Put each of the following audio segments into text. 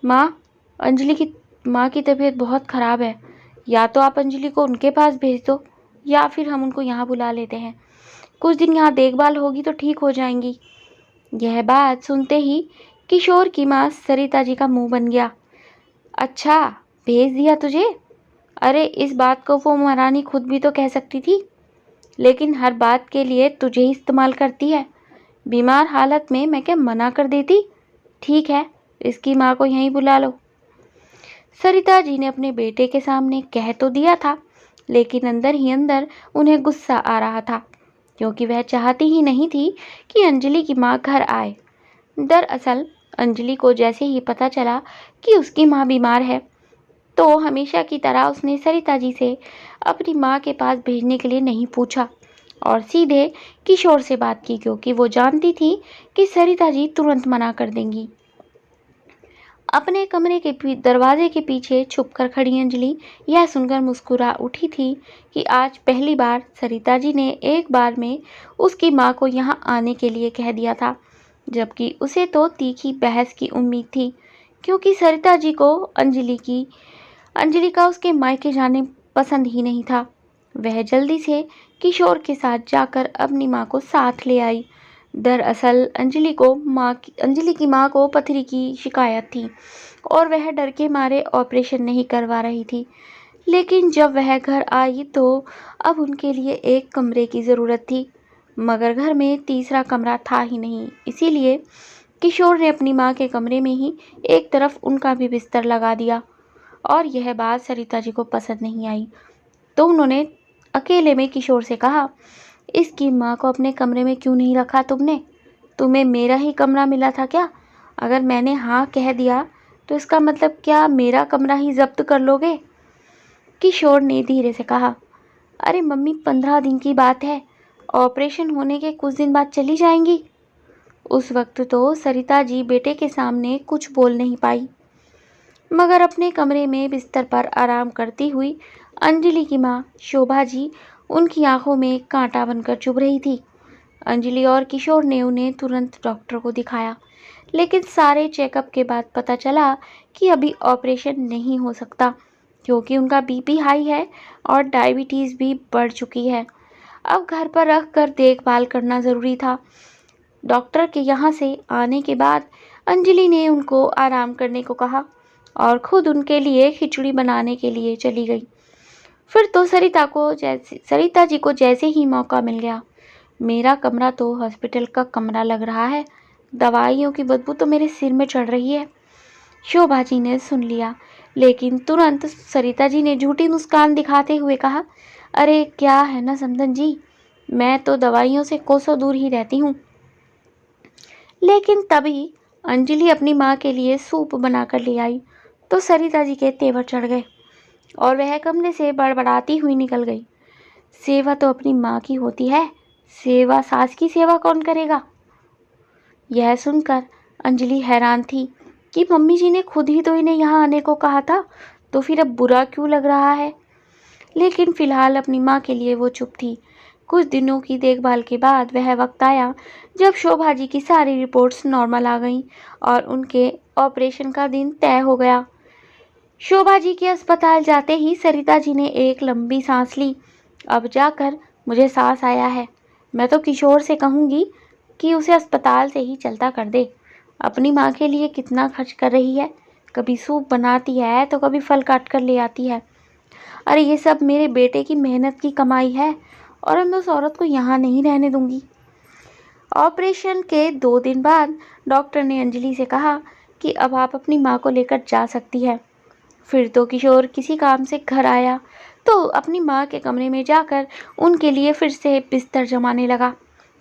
माँ, अंजलि की माँ की तबीयत बहुत ख़राब है। या तो आप अंजलि को उनके पास भेज दो या फिर हम उनको यहाँ बुला लेते हैं। कुछ दिन यहाँ देखभाल होगी तो ठीक हो जाएंगी। यह बात सुनते ही किशोर की माँ सरिता जी का मुंह बन गया। अच्छा, भेज दिया तुझे? अरे इस बात को वो महारानी खुद भी तो कह सकती थी, लेकिन हर बात के लिए तुझे ही इस्तेमाल करती है। बीमार हालत में मैं क्या मना कर देती? ठीक है, इसकी माँ को यहीं बुला लो। सरिता जी ने अपने बेटे के सामने कह तो दिया था, लेकिन अंदर ही अंदर उन्हें गुस्सा आ रहा था, क्योंकि वह चाहती ही नहीं थी कि अंजलि की माँ घर आए। दरअसल अंजलि को जैसे ही पता चला कि उसकी माँ बीमार है, तो हमेशा की तरह उसने सरिता जी से अपनी माँ के पास भेजने के लिए नहीं पूछा और सीधे किशोर से बात की, क्योंकि वो जानती थी कि सरिता जी तुरंत मना कर देंगी। अपने कमरे के दरवाजे के पीछे छुपकर खड़ी अंजलि यह सुनकर मुस्कुरा उठी थी कि आज पहली बार सरिता जी ने एक बार में उसकी माँ को यहाँ आने के लिए कह दिया था, जबकि उसे तो तीखी बहस की उम्मीद थी, क्योंकि सरिता जी को अंजलि का उसके मायके जाने पसंद ही नहीं था। वह जल्दी से किशोर के साथ जाकर अपनी माँ को साथ ले आई। दरअसल अंजलि की माँ को पथरी की शिकायत थी और वह डर के मारे ऑपरेशन नहीं करवा रही थी। लेकिन जब वह घर आई तो अब उनके लिए एक कमरे की ज़रूरत थी, मगर घर में तीसरा कमरा था ही नहीं। इसीलिए किशोर ने अपनी माँ के कमरे में ही एक तरफ उनका भी बिस्तर लगा दिया और यह बात सरिता जी को पसंद नहीं आई। तो उन्होंने अकेले में किशोर से कहा, इसकी माँ को अपने कमरे में क्यों नहीं रखा तुमने? तुम्हें मेरा ही कमरा मिला था क्या? अगर मैंने हाँ कह दिया तो इसका मतलब क्या मेरा कमरा ही जब्त कर लोगे? किशोर ने धीरे से कहा, अरे मम्मी, 15 दिन की बात है, ऑपरेशन होने के कुछ दिन बाद चली जाएंगी। उस वक्त तो सरिता जी बेटे के सामने कुछ बोल नहीं पाई, मगर अपने कमरे में बिस्तर पर आराम करती हुई अंजलि की माँ शोभा जी उनकी आंखों में कांटा बनकर चुभ रही थी। अंजलि और किशोर ने उन्हें तुरंत डॉक्टर को दिखाया, लेकिन सारे चेकअप के बाद पता चला कि अभी ऑपरेशन नहीं हो सकता, क्योंकि उनका बीपी हाई है और डायबिटीज़ भी बढ़ चुकी है। अब घर पर रख कर देखभाल करना ज़रूरी था। डॉक्टर के यहाँ से आने के बाद अंजलि ने उनको आराम करने को कहा और खुद उनके लिए खिचड़ी बनाने के लिए चली गई। फिर तो सरिता जी को जैसे ही मौका मिल गया, मेरा कमरा तो हॉस्पिटल का कमरा लग रहा है, दवाइयों की बदबू तो मेरे सिर में चढ़ रही है। शोभा जी ने सुन लिया, लेकिन तुरंत सरिता जी ने झूठी मुस्कान दिखाते हुए कहा, अरे क्या है ना समधन जी, मैं तो दवाइयों से कोसों दूर ही रहती हूँ। लेकिन तभी अंजलि अपनी माँ के लिए सूप बनाकर ले आई तो सरिता जी के तेवर चढ़ गए और वह कमरे से बड़बड़ाती हुई निकल गई। सेवा तो अपनी माँ की होती है, सेवा सास की सेवा कौन करेगा? यह सुनकर अंजलि हैरान थी कि मम्मी जी ने खुद ही तो इन्हें यहाँ आने को कहा था, तो फिर अब बुरा क्यों लग रहा है? लेकिन फिलहाल अपनी माँ के लिए वो चुप थी। कुछ दिनों की देखभाल के बाद वह वक्त आया जब शोभा जी की सारी रिपोर्ट्स नॉर्मल आ गईं और उनके ऑपरेशन का दिन तय हो गया। शोभा जी के अस्पताल जाते ही सरिता जी ने एक लंबी सांस ली। अब जाकर मुझे सांस आया है। मैं तो किशोर से कहूँगी कि उसे अस्पताल से ही चलता कर दे। अपनी माँ के लिए कितना खर्च कर रही है, कभी सूप बनाती है तो कभी फल काट कर ले आती है। अरे ये सब मेरे बेटे की मेहनत की कमाई है और मैं उस औरत को यहाँ नहीं रहने दूंगी। ऑपरेशन के 2 दिन बाद डॉक्टर ने अंजलि से कहा कि अब आप अपनी माँ को लेकर जा सकती है। फिर तो किशोर किसी काम से घर आया तो अपनी माँ के कमरे में जाकर उनके लिए फिर से बिस्तर जमाने लगा।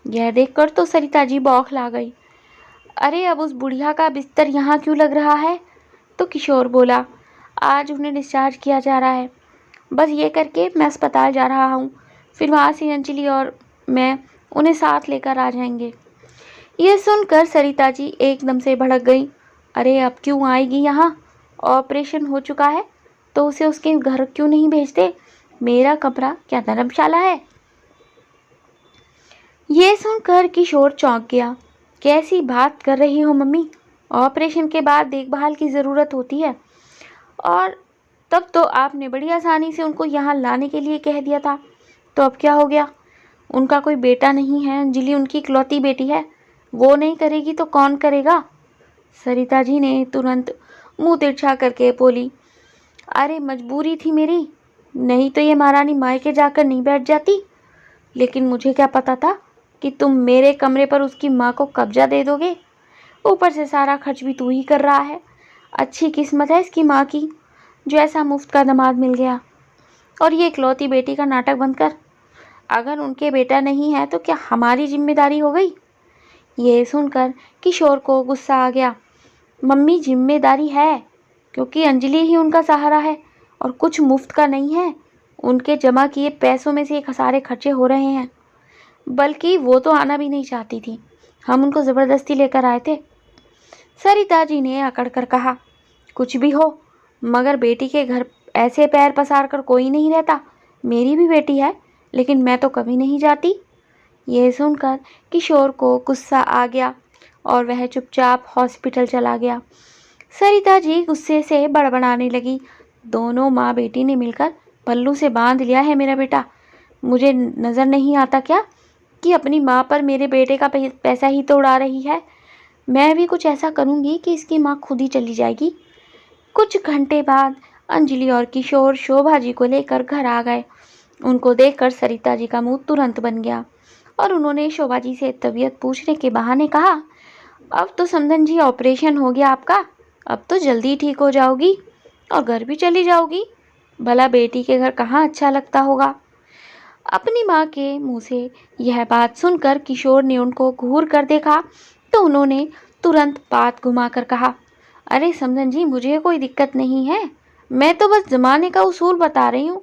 यह देखकर तो सरिता जी बौखला गई। अरे अब उस बुढ़िया का बिस्तर यहाँ क्यों लग रहा है? तो किशोर बोला, आज उन्हें डिस्चार्ज किया जा रहा है, बस ये करके मैं अस्पताल जा रहा हूँ, फिर वहाँ से अंजलि और मैं उन्हें साथ लेकर आ जाएंगे। ये सुनकर सरिता जी एकदम से भड़क गई। अरे अब क्यों आएगी यहाँ? ऑपरेशन हो चुका है तो उसे उसके घर क्यों नहीं भेजते? मेरा कमरा क्या धर्मशाला है? ये सुनकर किशोर चौंक गया। कैसी बात कर रही हो मम्मी? ऑपरेशन के बाद देखभाल की ज़रूरत होती है, और तब तो आपने बड़ी आसानी से उनको यहाँ लाने के लिए कह दिया था। तो अब क्या हो गया? उनका कोई बेटा नहीं है, अंजलि उनकी इकलौती बेटी है। वो नहीं करेगी तो कौन करेगा? सरिता जी ने तुरंत मुंह तिरछा करके बोली, अरे मजबूरी थी मेरी, नहीं तो ये महारानी मायके जाकर नहीं बैठ जाती। लेकिन मुझे क्या पता था कि तुम मेरे कमरे पर उसकी माँ को कब्जा दे दोगे। ऊपर से सारा खर्च भी तू ही कर रहा है। अच्छी किस्मत है इसकी माँ की, जो ऐसा मुफ्त का दामाद मिल गया। और ये इकलौती बेटी का नाटक बंद कर। अगर उनके बेटा नहीं है तो क्या हमारी जिम्मेदारी हो गई? ये सुनकर किशोर को गुस्सा आ गया। मम्मी, जिम्मेदारी है, क्योंकि अंजलि ही उनका सहारा है और कुछ मुफ्त का नहीं है। उनके जमा किए पैसों में से ये सारे खर्चे हो रहे हैं। बल्कि वो तो आना भी नहीं चाहती थी, हम उनको ज़बरदस्ती लेकर आए थे। सरिता जी ने अकड़ कर कहा, कुछ भी हो, मगर बेटी के घर ऐसे पैर पसार कर कोई नहीं रहता। मेरी भी बेटी है, लेकिन मैं तो कभी नहीं जाती। यह सुनकर किशोर को गुस्सा आ गया और वह चुपचाप हॉस्पिटल चला गया। सरिता जी गुस्से से बड़बड़ाने लगी, दोनों माँ बेटी ने मिलकर पल्लू से बांध लिया है मेरा बेटा। मुझे नज़र नहीं आता क्या कि अपनी माँ पर मेरे बेटे का पैसा ही तो उड़ा रही है। मैं भी कुछ ऐसा करूँगी कि इसकी माँ खुद ही चली जाएगी। कुछ घंटे बाद अंजलि और किशोर शोभा जी को लेकर घर आ गए। उनको देखकर सरिता जी का मुंह तुरंत बन गया और उन्होंने शोभा जी से तबीयत पूछने के बहाने कहा, अब तो समधन जी ऑपरेशन हो गया आपका, अब तो जल्दी ठीक हो जाओगी और घर भी चली जाओगी। भला बेटी के घर कहाँ अच्छा लगता होगा। अपनी माँ के मुंह से यह बात सुनकर किशोर ने उनको घूर कर देखा तो उन्होंने तुरंत बात घुमाकर कहा, अरे समधन जी, मुझे कोई दिक्कत नहीं है, मैं तो बस ज़माने का उसूल बता रही हूँ,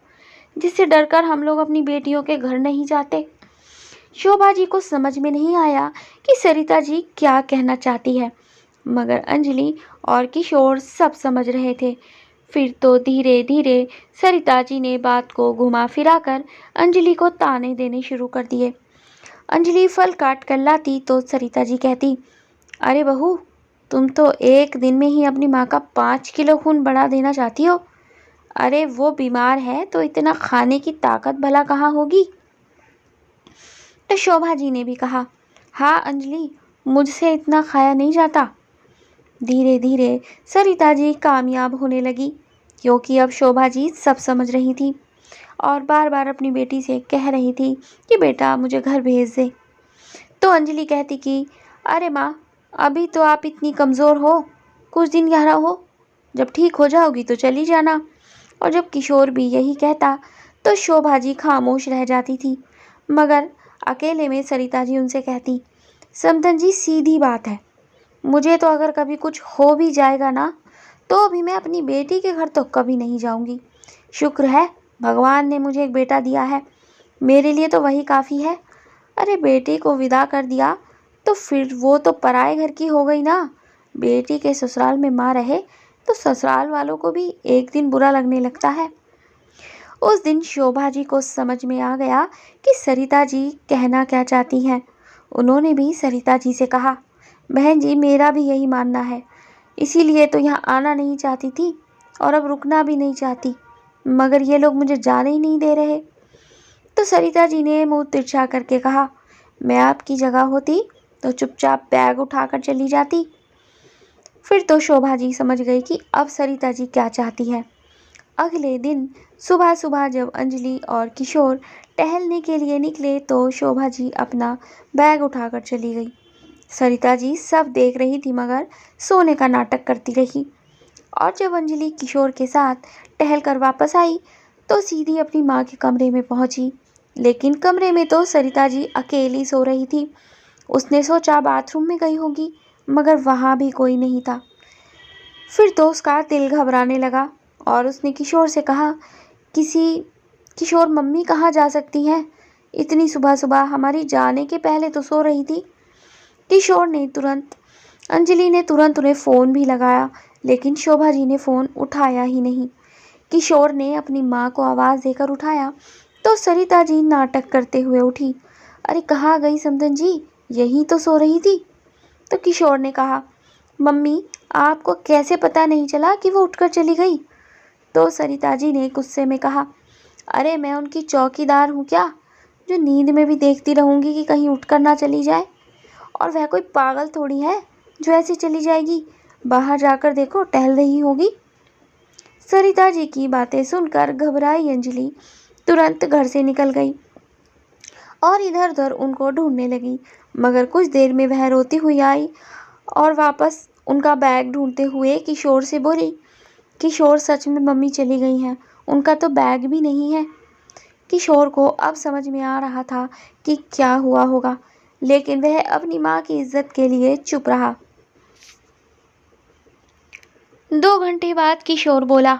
जिससे डरकर हम लोग अपनी बेटियों के घर नहीं जाते। शोभा जी को समझ में नहीं आया कि सरिता जी क्या कहना चाहती है, मगर अंजलि और किशोर सब समझ रहे थे। फिर तो धीरे धीरे सरिता जी ने बात को घुमा फिरा कर अंजलि को ताने देने शुरू कर दिए। अंजलि फल काट कर लाती तो सरिता जी कहती, अरे बहू, तुम तो एक दिन में ही अपनी माँ का 5 किलो खून बढ़ा देना चाहती हो। अरे वो बीमार है तो इतना खाने की ताकत भला कहाँ होगी। तो शोभा जी ने भी कहा, हाँ अंजलि, मुझसे इतना खाया नहीं जाता। धीरे धीरे सरिता जी कामयाब होने लगी, क्योंकि अब शोभा जी सब समझ रही थी और बार बार अपनी बेटी से कह रही थी कि बेटा मुझे घर भेज दे। तो अंजलि कहती कि अरे माँ, अभी तो आप इतनी कमज़ोर हो, कुछ दिन यहाँ रहो, जब ठीक हो जाओगी तो चली जाना। और जब किशोर भी यही कहता तो शोभा जी खामोश रह जाती थी, मगर अकेले में सरिता जी उनसे कहती, समधन जी, सीधी बात है, मुझे तो अगर कभी कुछ हो भी जाएगा ना, तो अभी मैं अपनी बेटी के घर तो कभी नहीं जाऊंगी। शुक्र है भगवान ने मुझे एक बेटा दिया है, मेरे लिए तो वही काफ़ी है। अरे बेटी को विदा कर दिया तो फिर वो तो पराए घर की हो गई ना। बेटी के ससुराल में माँ रहे तो ससुराल वालों को भी एक दिन बुरा लगने लगता है। उस दिन शोभा जी को समझ में आ गया कि सरिता जी कहना क्या चाहती हैं। उन्होंने भी सरिता जी से कहा, बहन जी, मेरा भी यही मानना है, इसीलिए तो यहाँ आना नहीं चाहती थी और अब रुकना भी नहीं चाहती, मगर ये लोग मुझे जाने ही नहीं दे रहे। तो सरिता जी ने मुंह तिरछा करके कहा, मैं आपकी जगह होती तो चुपचाप बैग उठाकर चली जाती। फिर तो शोभा जी समझ गई कि अब सरिता जी क्या चाहती है। अगले दिन सुबह सुबह जब अंजलि और किशोर टहलने के लिए निकले तो शोभा जी अपना बैग उठाकर चली गई। सरिता जी सब देख रही थी, मगर सोने का नाटक करती रही। और जब अंजलि किशोर के साथ टहल कर वापस आई तो सीधी अपनी माँ के कमरे में पहुंची, लेकिन कमरे में तो सरिता जी अकेली सो रही थी। उसने सोचा बाथरूम में गई होगी, मगर वहाँ भी कोई नहीं था। फिर तो उसका दिल घबराने लगा और उसने किशोर से कहा, किशोर, मम्मी कहाँ जा सकती हैं? इतनी सुबह सुबह हमारी जाने के पहले तो सो रही थी। अंजलि ने तुरंत उन्हें फ़ोन भी लगाया, लेकिन शोभा जी ने फ़ोन उठाया ही नहीं। किशोर ने अपनी माँ को आवाज़ देकर उठाया तो सरिता जी नाटक करते हुए उठी। अरे कहाँ गई समधन जी, यहीं तो सो रही थी। तो किशोर ने कहा, मम्मी, आपको कैसे पता नहीं चला कि वो उठकर चली गई? तो सरिता जी ने गुस्से में कहा, अरे मैं उनकी चौकीदार हूँ क्या, जो नींद में भी देखती रहूंगी कि कहीं उठकर ना चली जाए। और वह कोई पागल थोड़ी है जो ऐसे चली जाएगी। बाहर जाकर देखो, टहल रही होगी। सरिता जी की बातें सुनकर घबराई अंजलि तुरंत घर से निकल गई और इधर उधर उनको ढूंढने लगी। मगर कुछ देर में वह रोती हुई आई और वापस उनका बैग ढूंढते हुए किशोर से बोली, किशोर, सच में मम्मी चली गई हैं, उनका तो बैग भी नहीं है। किशोर को अब समझ में आ रहा था कि क्या हुआ होगा, लेकिन वह अपनी माँ की इज्जत के लिए चुप रहा। 2 घंटे बाद किशोर बोला,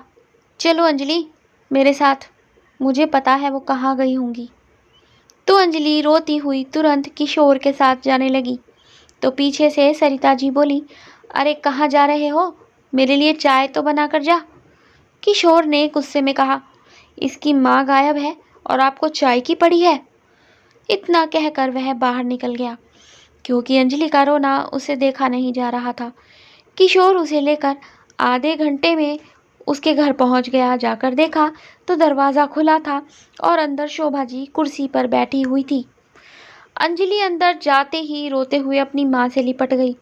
चलो अंजलि मेरे साथ, मुझे पता है वो कहाँ गई होंगी। तो अंजलि रोती हुई तुरंत किशोर के साथ जाने लगी। तो पीछे से सरिता जी बोली, अरे कहाँ जा रहे हो, मेरे लिए चाय तो बना कर जा। किशोर ने गुस्से में कहा, इसकी माँ गायब है और आपको चाय की पड़ी है। इतना कहकर वह बाहर निकल गया, क्योंकि अंजलि का रोना उसे देखा नहीं जा रहा था। किशोर उसे लेकर आधे घंटे में उसके घर पहुंच गया। जाकर देखा तो दरवाज़ा खुला था और अंदर शोभा जी कुर्सी पर बैठी हुई थी। अंजलि अंदर जाते ही रोते हुए अपनी माँ से लिपट गई।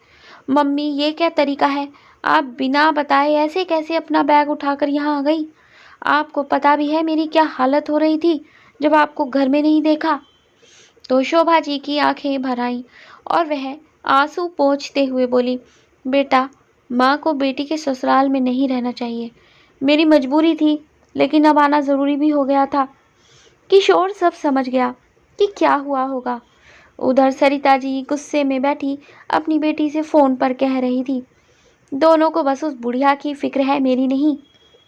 मम्मी, ये क्या तरीका है, आप बिना बताए ऐसे कैसे अपना बैग उठाकर यहाँ आ गई? आपको पता भी है मेरी क्या हालत हो रही थी जब आपको घर में नहीं देखा। तो शोभा जी की आंखें भर आईं और वह आंसू पोंछते हुए बोली, बेटा, माँ को बेटी के ससुराल में नहीं रहना चाहिए, मेरी मजबूरी थी, लेकिन अब आना ज़रूरी भी हो गया था। किशोर सब समझ गया कि क्या हुआ होगा। उधर सरिता जी गुस्से में बैठी अपनी बेटी से फ़ोन पर कह रही थी, दोनों को बस उस बुढ़िया की फिक्र है, मेरी नहीं।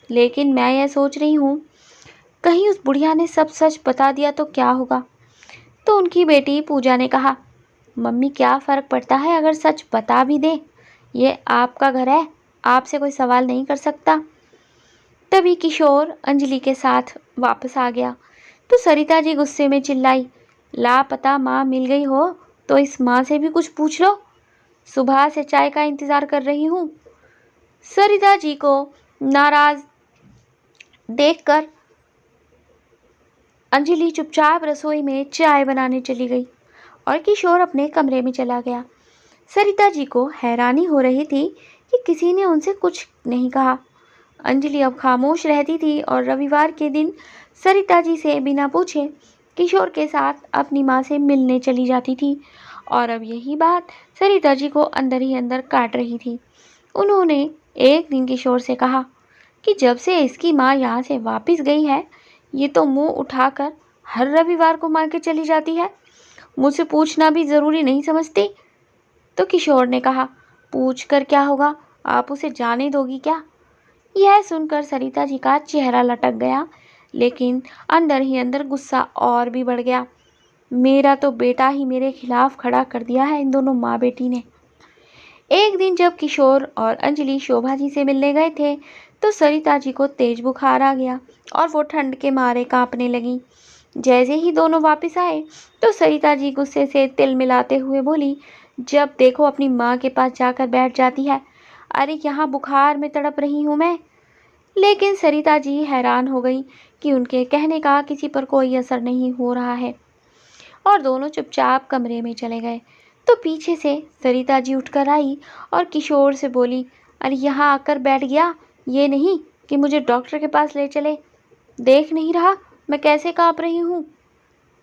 लेकिन मैं यह सोच रही हूँ, कहीं उस बुढ़िया ने सब सच बता दिया तो क्या होगा। तो उनकी बेटी पूजा ने कहा, मम्मी, क्या फ़र्क पड़ता है अगर सच बता भी दे, ये आपका घर है, आपसे कोई सवाल नहीं कर सकता। तभी किशोर अंजलि के साथ वापस आ गया। तो सरिता जी गुस्से में चिल्लाई, लापता माँ मिल गई हो तो इस माँ से भी कुछ पूछ लो, सुबह से चाय का इंतज़ार कर रही हूँ। सरिता जी को नाराज़ देखकर अंजलि चुपचाप रसोई में चाय बनाने चली गई और किशोर अपने कमरे में चला गया। सरिता जी को हैरानी हो रही थी कि किसी ने उनसे कुछ नहीं कहा। अंजलि अब खामोश रहती थी और रविवार के दिन सरिता जी से बिना पूछे किशोर के साथ अपनी माँ से मिलने चली जाती थी। और अब यही बात सरिता जी को अंदर ही अंदर काट रही थी। उन्होंने एक दिन किशोर से कहा कि जब से इसकी माँ यहाँ से वापस गई है, ये तो मुंह उठाकर हर रविवार को माँ के चली जाती है, मुझसे पूछना भी ज़रूरी नहीं समझती। तो किशोर ने कहा, पूछ कर क्या होगा, आप उसे जाने दोगी क्या? यह सुनकर सरिता जी का चेहरा लटक गया, लेकिन अंदर ही अंदर गुस्सा और भी बढ़ गया। मेरा तो बेटा ही मेरे खिलाफ खड़ा कर दिया है इन दोनों माँ बेटी ने। एक दिन जब किशोर और अंजलि शोभा जी से मिलने गए थे, तो सरिता जी को तेज बुखार आ गया और वो ठंड के मारे कांपने लगी। जैसे ही दोनों वापस आए तो सरिता जी गुस्से से तिल मिलाते हुए बोली, जब देखो अपनी माँ के पास जाकर बैठ जाती है, अरे यहाँ बुखार में तड़प रही हूँ मैं। लेकिन सरिता जी हैरान हो गई कि उनके कहने का किसी पर कोई असर नहीं हो रहा है और दोनों चुपचाप कमरे में चले गए। तो पीछे से सरिता जी उठकर आई और किशोर से बोली, अरे यहाँ आकर बैठ गया, ये नहीं कि मुझे डॉक्टर के पास ले चले, देख नहीं रहा मैं कैसे काँप रही हूँ।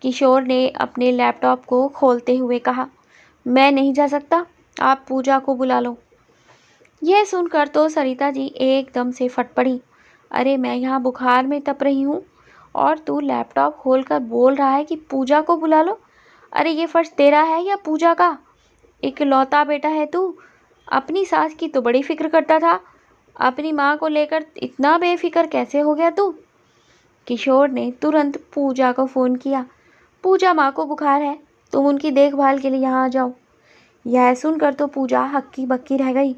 किशोर ने अपने लैपटॉप को खोलते हुए कहा, मैं नहीं जा सकता, आप पूजा को बुला लो। यह सुनकर तो सरिता जी एकदम से फट पड़ी, अरे मैं यहाँ बुखार में तप रही हूँ और तू लैपटॉप खोलकर बोल रहा है कि पूजा को बुला लो। अरे ये फर्ज तेरा है या पूजा का? इकलौता बेटा है तू, अपनी सास की तो बड़ी फिक्र करता था, अपनी माँ को लेकर इतना बेफिक्र कैसे हो गया तू? किशोर ने तुरंत पूजा को फ़ोन किया, पूजा, माँ को बुखार है, तुम उनकी देखभाल के लिए यहाँ आ जाओ। यह सुनकर तो पूजा हक्की बक्की रह गई,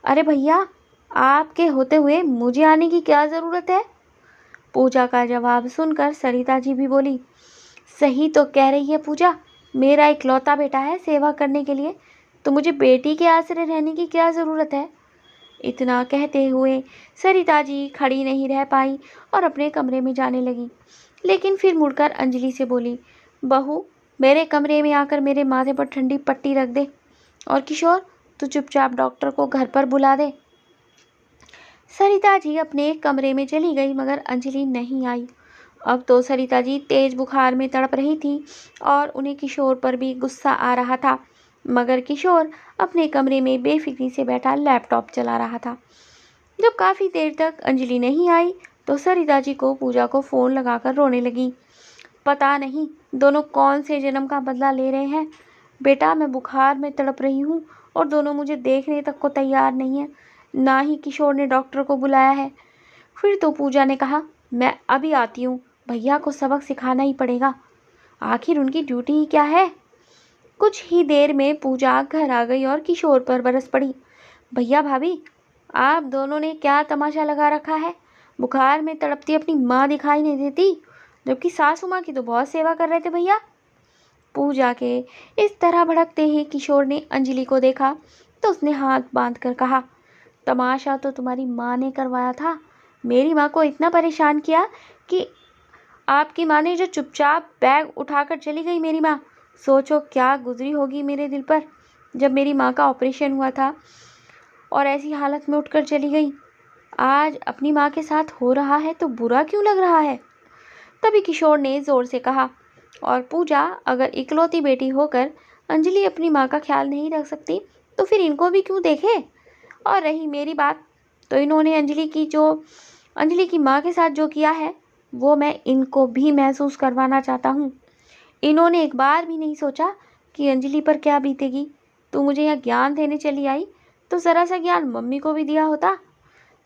अरे भैया, आपके होते हुए मुझे आने की क्या ज़रूरत है? पूजा का जवाब सुनकर सरिता जी भी बोली, सही तो कह रही है पूजा, मेरा इकलौता बेटा है सेवा करने के लिए, तो मुझे बेटी के आसरे रहने की क्या ज़रूरत है। इतना कहते हुए सरिता जी खड़ी नहीं रह पाई और अपने कमरे में जाने लगी, लेकिन फिर मुड़कर अंजलि से बोली, बहू मेरे कमरे में आकर मेरे माथे पर ठंडी पट्टी रख दे, और किशोर तू चुपचाप डॉक्टर को घर पर बुला दे। सरिता जी अपने कमरे में चली गई, मगर अंजलि नहीं आई। अब तो सरिता जी तेज बुखार में तड़प रही थी और उन्हें किशोर पर भी गुस्सा आ रहा था, मगर किशोर अपने कमरे में बेफिक्री से बैठा लैपटॉप चला रहा था। जब काफ़ी देर तक अंजलि नहीं आई तो सरिता जी को पूजा को फ़ोन लगाकर रोने लगी। पता नहीं दोनों कौन से जन्म का बदला ले रहे हैं। बेटा मैं बुखार में तड़प रही हूँ और दोनों मुझे देखने तक को तैयार नहीं है, ना ही किशोर ने डॉक्टर को बुलाया है। फिर तो पूजा ने कहा, मैं अभी आती हूँ, भैया को सबक सिखाना ही पड़ेगा, आखिर उनकी ड्यूटी ही क्या है। कुछ ही देर में पूजा घर आ गई और किशोर पर बरस पड़ी। भैया भाभी आप दोनों ने क्या तमाशा लगा रखा है। बुखार में तड़पती अपनी माँ दिखाई नहीं देती, जबकि सासू माँ की तो बहुत सेवा कर रहे थे भैया। पूजा के इस तरह भड़कते ही किशोर ने अंजलि को देखा तो उसने हाथ बांध कर कहा, तमाशा तो तुम्हारी माँ ने करवाया था। मेरी माँ को इतना परेशान किया कि आपकी माँ ने जो चुपचाप बैग उठाकर चली गई। मेरी माँ, सोचो क्या गुजरी होगी मेरे दिल पर जब मेरी माँ का ऑपरेशन हुआ था और ऐसी हालत में उठकर चली गई। आज अपनी माँ के साथ हो रहा है तो बुरा क्यों लग रहा है। तभी किशोर ने ज़ोर से कहा, और पूजा अगर इकलौती बेटी होकर अंजलि अपनी माँ का ख्याल नहीं रख सकती तो फिर इनको भी क्यों देखे। और रही मेरी बात, तो इन्होंने अंजलि की माँ के साथ जो किया है वो मैं इनको भी महसूस करवाना चाहता हूँ। इन्होंने एक बार भी नहीं सोचा कि अंजलि पर क्या बीतेगी। तू मुझे यहाँ ज्ञान देने चली आई तो ज़रा सा ज्ञान मम्मी को भी दिया होता,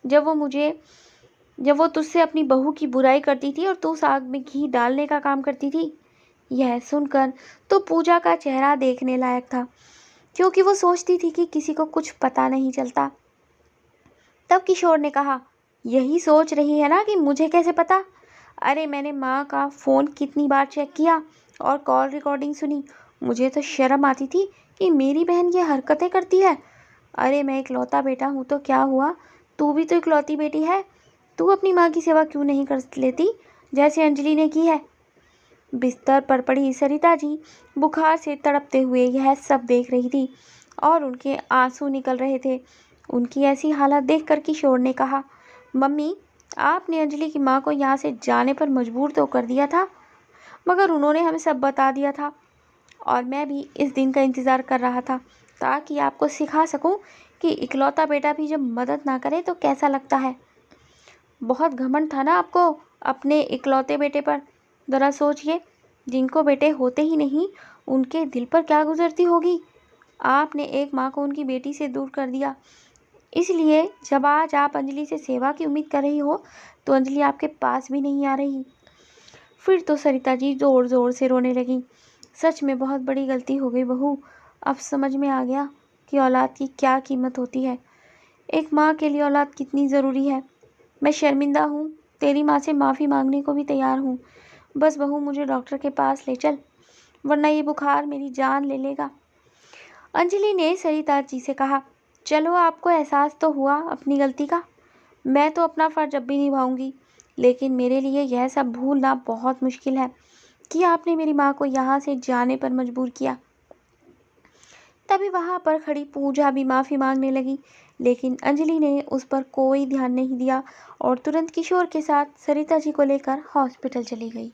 जब वो तुझसे अपनी बहू की बुराई करती थी और तू साग में घी डालने का काम करती थी। यह सुनकर तो पूजा का चेहरा देखने लायक था, क्योंकि वो सोचती थी कि किसी को कुछ पता नहीं चलता। तब किशोर ने कहा, यही सोच रही है ना कि मुझे कैसे पता। अरे मैंने माँ का फ़ोन कितनी बार चेक किया और कॉल रिकॉर्डिंग सुनी। मुझे तो शर्म आती थी कि मेरी बहन ये हरकतें करती है। अरे मैं इकलौता बेटा हूँ तो क्या हुआ, तू भी तो इकलौती बेटी है। तू अपनी माँ की सेवा क्यों नहीं कर लेती जैसे अंजलि ने की है। बिस्तर पर पड़ी सरिता जी बुखार से तड़पते हुए यह सब देख रही थी और उनके आंसू निकल रहे थे। उनकी ऐसी हालत देखकर किशोर ने कहा, मम्मी आपने अंजलि की माँ को यहाँ से जाने पर मजबूर तो कर दिया था, मगर उन्होंने हमें सब बता दिया था और मैं भी इस दिन का इंतज़ार कर रहा था ताकि आपको सिखा सकूं कि इकलौता बेटा भी जब मदद ना करे तो कैसा लगता है। बहुत घमंड था ना आपको अपने इकलौते बेटे पर। ज़रा सोचिए, जिनको बेटे होते ही नहीं उनके दिल पर क्या गुजरती होगी। आपने एक माँ को उनकी बेटी से दूर कर दिया। इसलिए जब आज आप अंजलि से सेवा की उम्मीद कर रही हो तो अंजलि आपके पास भी नहीं आ रही। फिर तो सरिता जी ज़ोर ज़ोर से रोने लगी। सच में बहुत बड़ी गलती हो गई बहू। अब समझ में आ गया कि औलाद की क्या कीमत होती है, एक माँ के लिए औलाद कितनी ज़रूरी है। मैं शर्मिंदा हूँ, तेरी माँ से माफ़ी मांगने को भी तैयार हूँ। बस बहू मुझे डॉक्टर के पास ले चल, वरना ये बुखार मेरी जान ले लेगा। अंजलि ने सरिता जी से कहा, चलो आपको एहसास तो हुआ अपनी गलती का। मैं तो अपना फ़र्ज अब भी निभाऊंगी, लेकिन मेरे लिए यह सब भूलना बहुत मुश्किल है कि आपने मेरी माँ को यहाँ से जाने पर मजबूर किया। तभी वहाँ पर खड़ी पूजा भी माफ़ी मांगने लगी, लेकिन अंजलि ने उस पर कोई ध्यान नहीं दिया और तुरंत किशोर के साथ सरिता जी को लेकर हॉस्पिटल चली गई।